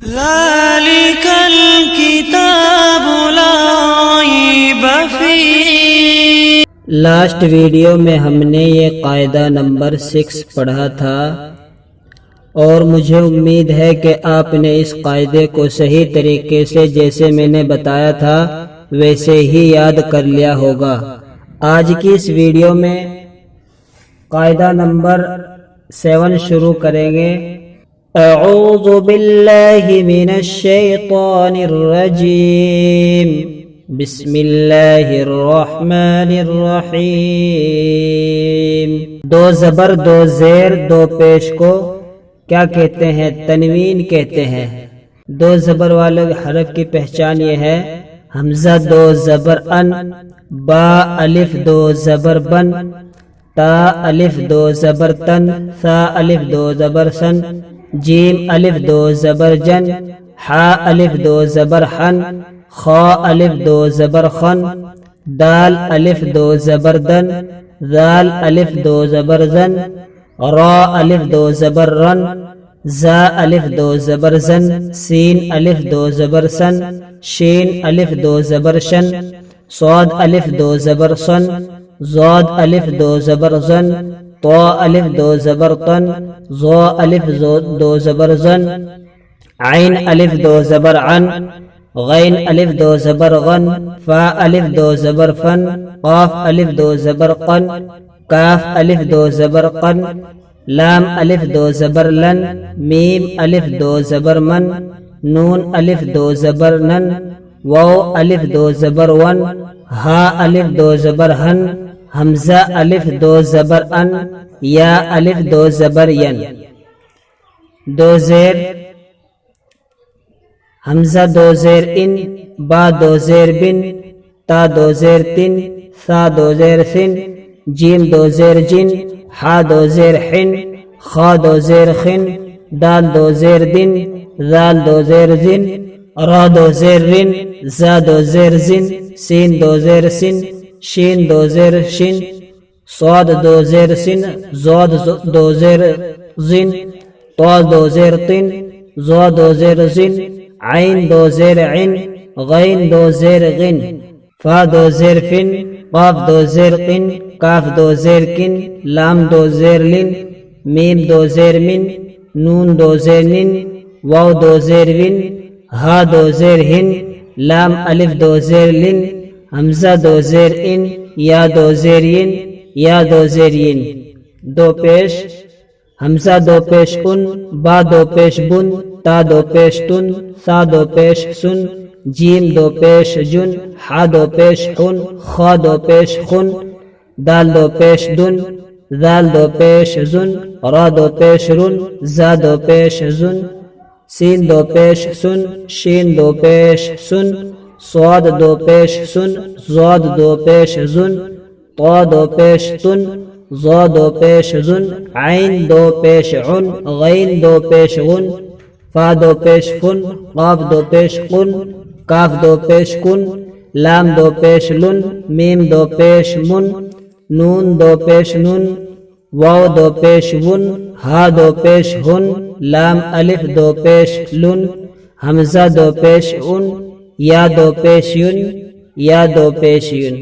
ذلك الكتاب لا ريب فيه۔ لاسٹ ویڈیو میں ہم نے یہ قاعدہ نمبر 6 پڑھا تھا اور مجھے امید ہے کہ آپ نے اس قاعدے کو صحیح طریقے سے جیسے میں نے بتایا تھا ویسے ہی یاد کر لیا ہوگا۔ آج کی اس ویڈیو میں قاعدہ نمبر 7 شروع کریں گے۔ اعوذ باللہ من الشیطان الرجیم، بسم اللہ الرحمن الرحیم۔ دو زبر، دو زیر، دو پیش کو کیا کہتے ہیں؟ تنوین کہتے ہیں۔ دو زبر والے حرف کی پہچان یہ ہے: حمزہ دو زبر ان، با الف دو زبر بن، تا الف دو زبر تن، ثا الف دو زبر سن، جیم الف دو زبر جن، حا الف دو زبر حن، خا الف دو زبر خن، دال الف دو زبر دن، ذال الف دو زبر زن، را الف دو زبر رن، زا الف دو زبر زن، سین الف دو زبر سن، شین الف دو زبر شن، صاد الف دو زبر سن، ضاد الف دو زبر زن، طا الف دو زبر طن، ظا الف دو زبر زن، عین الف دو زبر عن، غین الف دو زبر غن، فا الف دو زبر فن، قاف الف دو زبر قن، کاف الف دو زبر قن، لام الف دو زبر لن، میم الف دو زبر من، نون الف دو زبر نن، واو الف دو زبر ون، ہا الف دو زبر ہن، حمزہ الف دو زبر ان، یا الف دو زبر ین۔ دو زیر: حمزہ دو زیر ان، با دو زیر بن، تا دو زیر تن، ثا دو زیر سن، جیم دو زیر جن، حا دو زیر حن، خا دو زیر خن، دال دو زیر دن، ذال دو زیر زن، را دو زیر رن، زا دو زیر زن، سین دو زیر سن، شین دو زیر شن، صاد دو زیر سن، ضاد دو زیر زن، طا دو زیر طن، ظا دو زیر زن، عین دو زیر عن، غین دو زیر غن، فا دو زیر فن، قاف دو زیر قن، کاف دو زیر کن، لام دو زیر لن، میم دو زیر من، نون دو زیر نن، واو دو زیر ون، ہا دو زیر ہن، لام الف دو زیر لن، حمزہ دو زیر ان، یا دو زیر ین، یا دو زیر ین۔ دو پیش: حمزہ دو پیش ان، با دو پیش بن، تا دو پیش تن، ثا دو پیش سن، جیم دو پیش جن، حا دو پیش حن، خا دو پیش خن، دال دو پیش دن، ذال دو پیش زن، را دو پیش رن، زا دو پیش زن، سین دو پیش سن، شین دو پیش سن، صاد دو پیش سن، ضاد دو پیش زن، طا دو پیش تن، ظا دو پیش زن، عین دو پیش عن، غین دو پیش غن، فا دو پیش فن، قاف دو پیش قن، کاف دو پیش کن، لام دو پیش لن، میم دو پیش من، نون دو پیش نن، واو دو پیش ون، ہا دو پیش ہن، لام الف دو پیش لن، حمزہ دو پیش ان، یا دو پیش ین، یا دو پیش ین۔